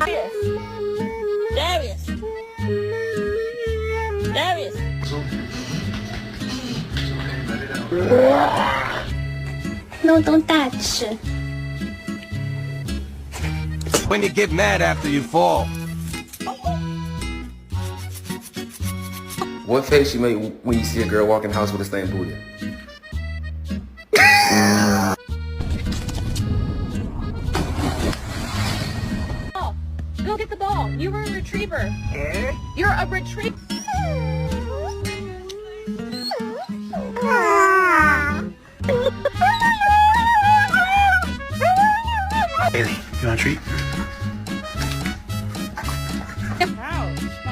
Darius. Darius. No, don't touch. When you get mad after you fall. What face you make when you see a girl walk in the house with a stained booty? Go get the ball. You were a retriever. You're a retriever.